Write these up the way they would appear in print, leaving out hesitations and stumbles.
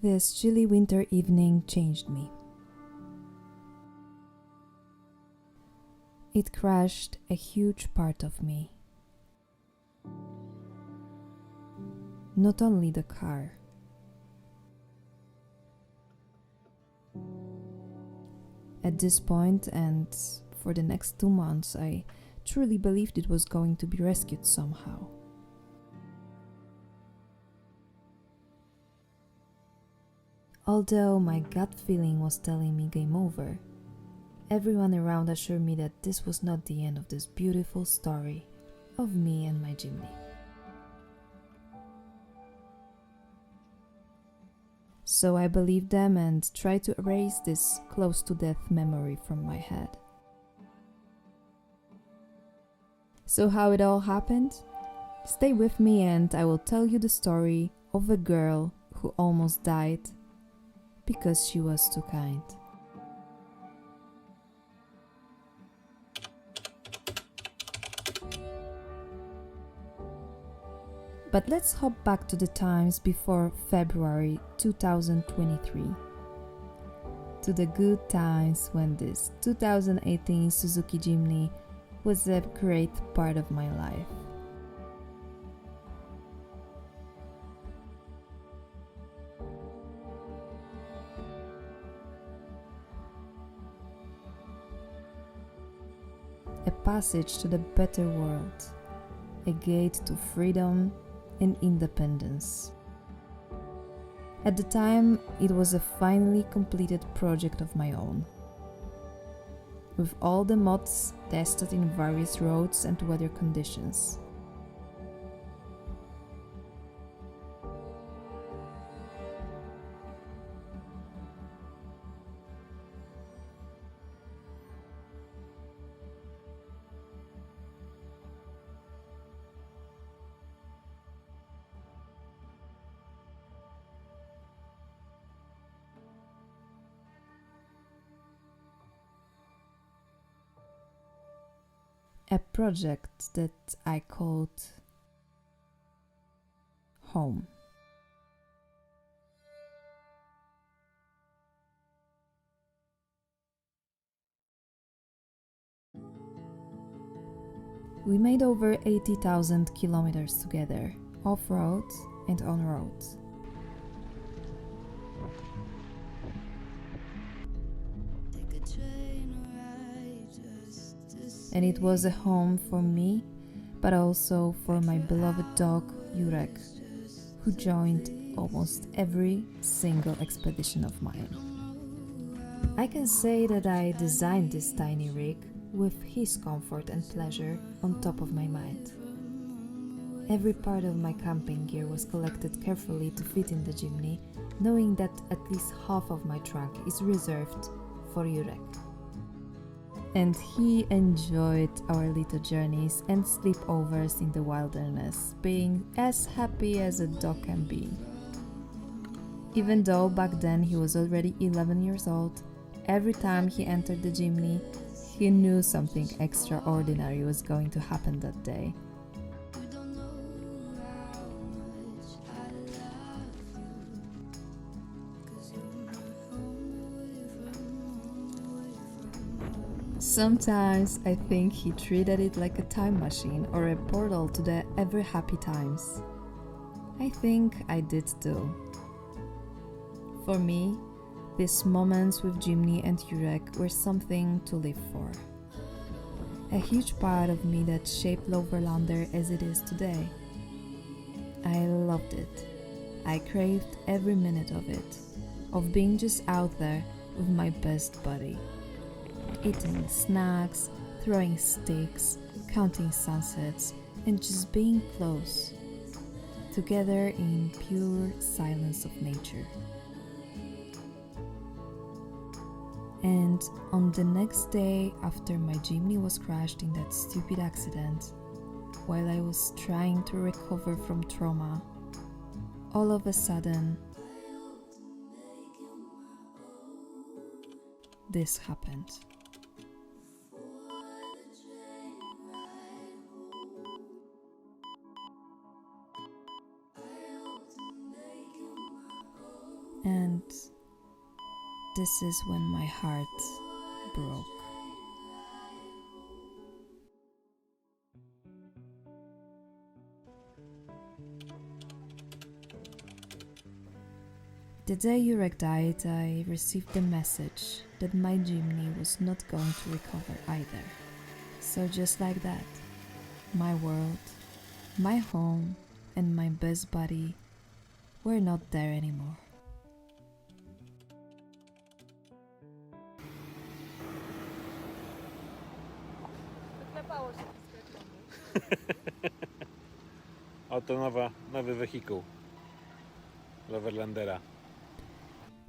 This chilly winter evening changed me. It crushed a huge part of me. Not only the car. At this point, and for the next 2 months, I truly believed it was going to be rescued somehow. Although my gut feeling was telling me game over, everyone around assured me that this was not the end of this beautiful story of me and my Jimny. So I believed them and tried to erase this close-to-death memory from my head. So how it all happened? Stay with me and I will tell you the story of a girl who almost died because she was too kind. But let's hop back to the times before February 2023. To the good times when this 2018 Suzuki Jimny was a great part of my life. A passage to the better world, a gate to freedom and independence. At the time, it was a finally completed project of my own. With all the mods tested in various roads and weather conditions. A project that I called home. We made over 80,000 kilometers together, off-road and on-road. And it was a home for me, but also for my beloved dog, Eureka, who joined almost every single expedition of mine. I can say that I designed this tiny rig with his comfort and pleasure on top of my mind. Every part of my camping gear was collected carefully to fit in the Jimny, knowing that at least half of my trunk is reserved for Eureka. And he enjoyed our little journeys and sleepovers in the wilderness, being as happy as a dog can be. Even though back then he was already 11 years old, every time he entered the Jimny, he knew something extraordinary was going to happen that day. Sometimes I think he treated it like a time machine or a portal to the ever happy times. I think I did too. For me, these moments with Jimny and Eureka were something to live for. A huge part of me that shaped Loverlander as it is today. I loved it. I craved every minute of it, of being just out there with my best buddy. Eating snacks, throwing sticks, counting sunsets, and just being close, together in pure silence of nature. And on the next day after my Jimny was crashed in that stupid accident, while I was trying to recover from trauma, all of a sudden, this happened. And this is when my heart broke. The day Eureka died, I received the message that my Jimny was not going to recover either. So just like that, my world, my home, and my best buddy were not there anymore. Oto nowy wehikuł Loverlandera.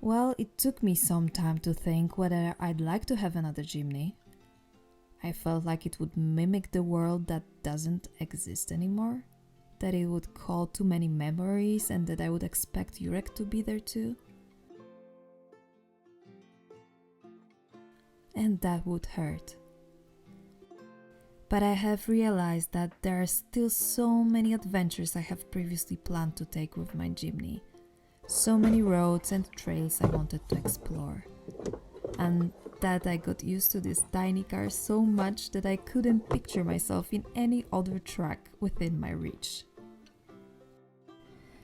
Well, it took me some time to think whether I'd like to have another Jimny. I felt like it would mimic the world that doesn't exist anymore, that it would call too many memories and that I would expect Eureka to be there too. And that would hurt. But I have realized that there are still so many adventures I have previously planned to take with my Jimny. So many roads and trails I wanted to explore. And that I got used to this tiny car so much that I couldn't picture myself in any other track within my reach.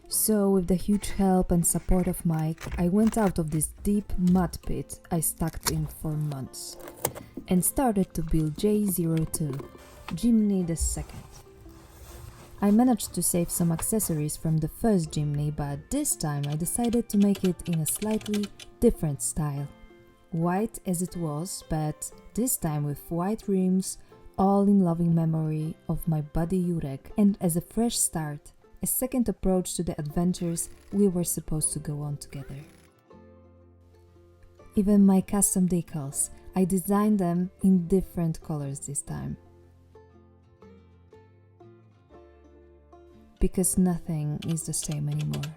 So, with the huge help and support of Mike, I went out of this deep mud pit I stuck in for months and started to build J02, Jimny the second. I managed to save some accessories from the first Jimny, but this time I decided to make it in a slightly different style. White as it was, but this time with white rims, all in loving memory of my buddy Eureka, and as a fresh start, a second approach to the adventures we were supposed to go on together. Even my custom decals, I designed them in different colors this time. Because nothing is the same anymore.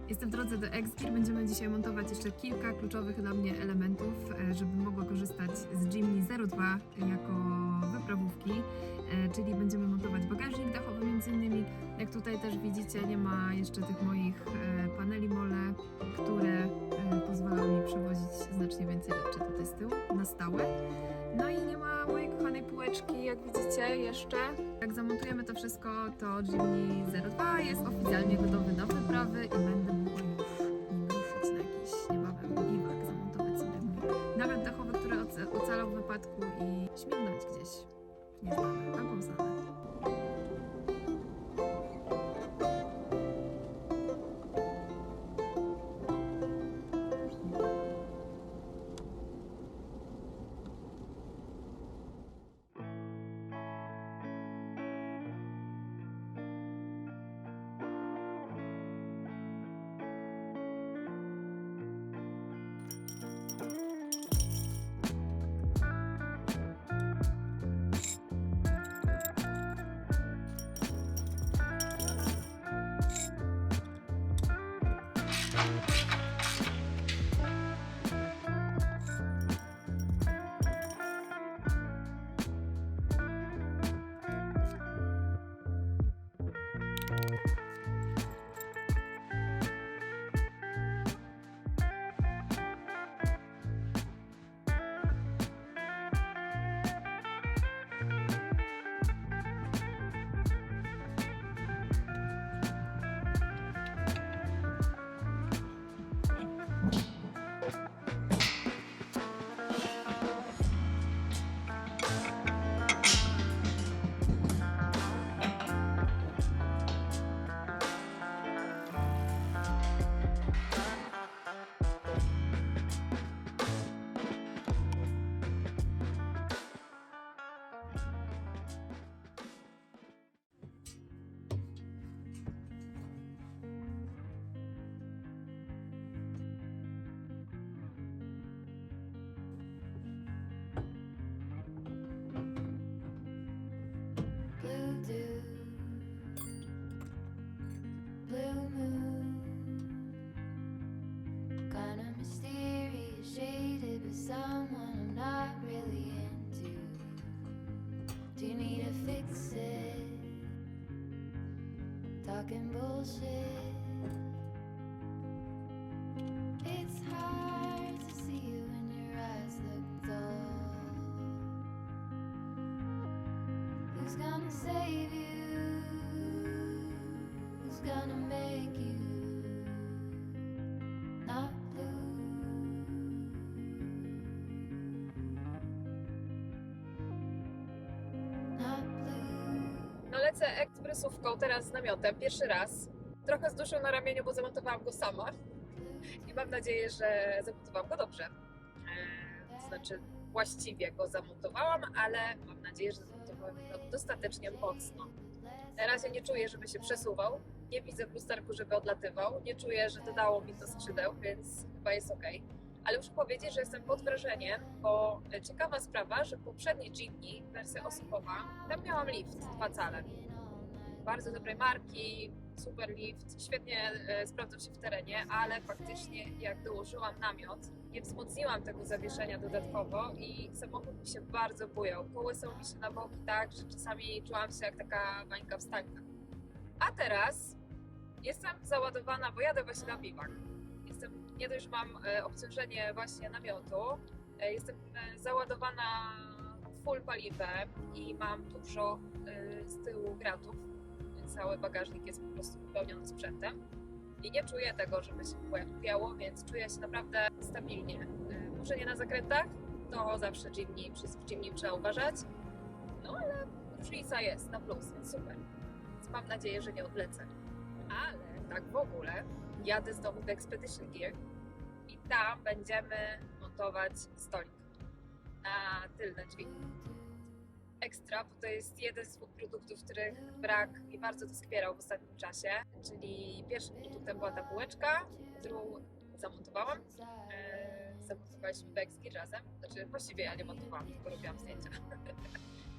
Jestem w drodze do Exgear. Będziemy dzisiaj montować jeszcze kilka kluczowych dla mnie elementów, żeby mogła korzystać z Jimny 02 jako wyprawówki, czyli będziemy montować bagażnik dachowy między innymi. Jak tutaj też widzicie, nie ma jeszcze tych moich paneli mole, które pozwalają mi przewozić znacznie więcej rzeczy tutaj z tyłu na stałe. No i nie ma mojej kochanej półeczki, jak widzicie jeszcze. Jak zamontujemy to wszystko, to Jimny 02 jest oficjalnie gotowy do wyprawy i będę mogła już nim ruszyć na jakiś niebawem biwak, zamontować sobie mój namiot dachowy, który ocalał w wypadku i śmignąć gdzieś nieznane, a poznane. Talking bullshit. save you? Who's gonna make you not blue? Not blue. No lecę ekspresówką teraz z namiotem, pierwszy raz. Trochę z duszą na ramieniu, bo zamontowałam go sama. I mam nadzieję, że zamontowałam go dobrze. To znaczy właściwie go zamontowałam, ale mam nadzieję, że zamontowałam go dostatecznie mocno. Na razie nie czuję, żeby się przesuwał. Nie widzę w lusterku, żeby odlatywał. Nie czuję, że dodało mi to skrzydeł, więc chyba jest ok. Ale muszę powiedzieć, że jestem pod wrażeniem, bo ciekawa sprawa, że poprzedni Jimny, wersja osobowa, tam miałam lift 2 cale. Bardzo dobrej marki, super lift, świetnie sprawdzał się w terenie, ale faktycznie jak dołożyłam namiot, nie wzmocniłam tego zawieszenia dodatkowo i samochód mi się bardzo bujał. Kołysał mi się na boki tak, że czasami czułam się jak taka bańka wstańka. A teraz jestem załadowana, bo jadę właśnie na biwak. Nie dość, że mam obciążenie właśnie namiotu, jestem załadowana full paliwem i mam dużo z tyłu gratów. Cały bagażnik jest po prostu wypełniony sprzętem i nie czuję tego, żeby się piało, więc czuję się naprawdę stabilnie. Może nie na zakrętach, to zawsze w Jimny trzeba uważać, no ale różnica jest na plus, więc super. Więc mam nadzieję, że nie odlecę. Ale tak w ogóle jadę znowu do Expedition Gear i tam będziemy montować stolik na tylne drzwi. Ekstra, bo to jest jeden z dwóch produktów, których brak i bardzo doskwierał w ostatnim czasie. Czyli pierwszym produktem była ta półeczka, którą zamontowałam. Zamontowaliśmy Exgear razem, znaczy właściwie ja nie montowałam, tylko robiłam zdjęcia.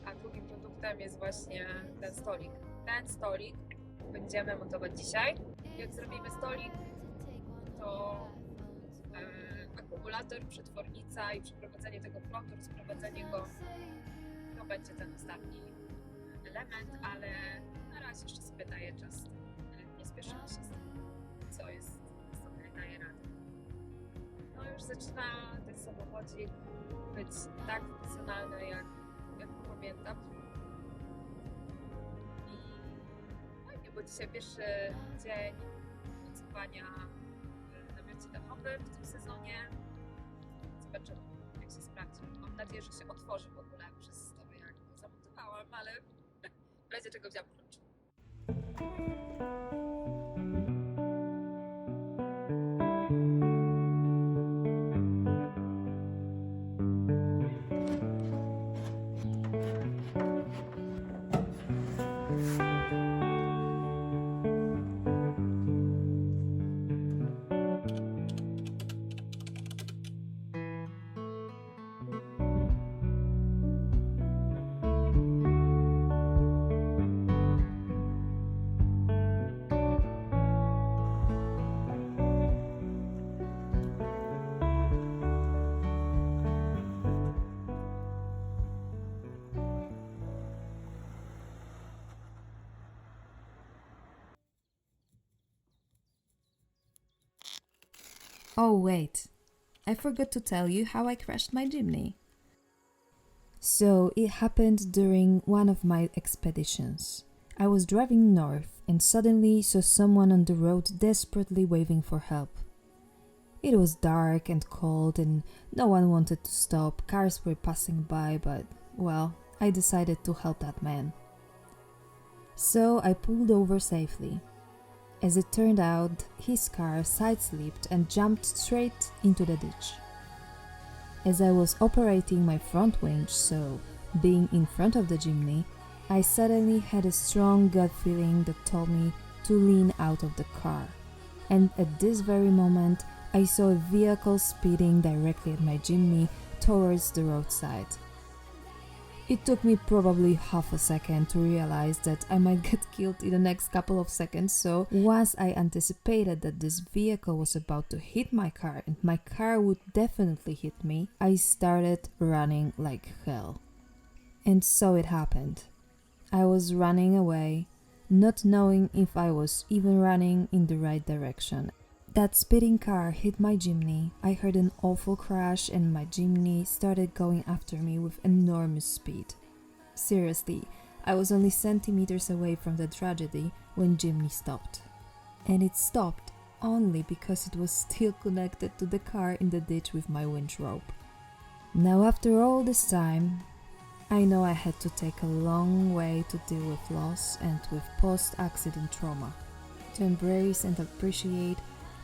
A drugim produktem jest właśnie ten stolik. Ten stolik będziemy montować dzisiaj. Jak zrobimy stolik, to akumulator, przetwornica i przeprowadzenie tego prądu, rozprowadzenie go, to będzie ten ostatni element, ale na razie jeszcze sobie daję czas. Nie spieszymy się z tym, co jest sobie daje radę. No już zaczyna ten samochodzik być tak funkcjonalny, jak pamiętam. I fajnie, bo dzisiaj pierwszy dzień pracowania w namiocie dachowym w tym sezonie. Zobaczymy, jak się sprawdzi. Mam nadzieję, że się otworzy w ogóle przez to, jak go zamontowałam, ale w razie czego wziąłam klucz. Oh wait, I forgot to tell you how I crashed my Jimny. So it happened during one of my expeditions. I was driving north and suddenly saw someone on the road desperately waving for help. It was dark and cold and no one wanted to stop. Cars were passing by, but well, I decided to help that man. So I pulled over safely. As it turned out, his car side-slipped and jumped straight into the ditch. As I was operating my front winch, so being in front of the Jimny, I suddenly had a strong gut feeling that told me to lean out of the car. And at this very moment, I saw a vehicle speeding directly at my Jimny towards the roadside. It took me probably half a second to realize that I might get killed in the next couple of seconds, so once I anticipated that this vehicle was about to hit my car and my car would definitely hit me, I started running like hell. And so it happened. I was running away, not knowing if I was even running in the right direction. That speeding car hit my Jimny, I heard an awful crash and my Jimny started going after me with enormous speed. Seriously, I was only centimeters away from the tragedy when Jimny stopped. And it stopped only because it was still connected to the car in the ditch with my winch rope. Now after all this time, I know I had to take a long way to deal with loss and with post-accident trauma, to embrace and appreciate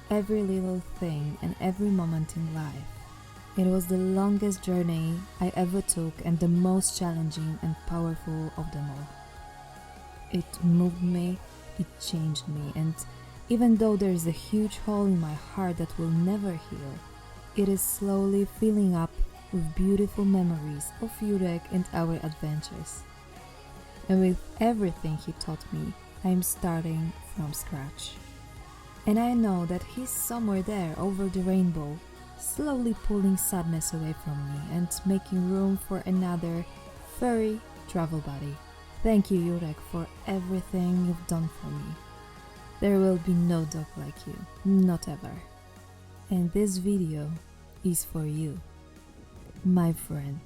every little thing and every moment in life. It was the longest journey I ever took and the most challenging and powerful of them all. It moved me, it changed me, and even though there is a huge hole in my heart that will never heal, it is slowly filling up with beautiful memories of Eureka and our adventures. And with everything he taught me, I am starting from scratch. And I know that he's somewhere there over the rainbow, slowly pulling sadness away from me and making room for another furry travel buddy. Thank you, Eureka, for everything you've done for me. There will be no dog like you, not ever. And this video is for you, my friend.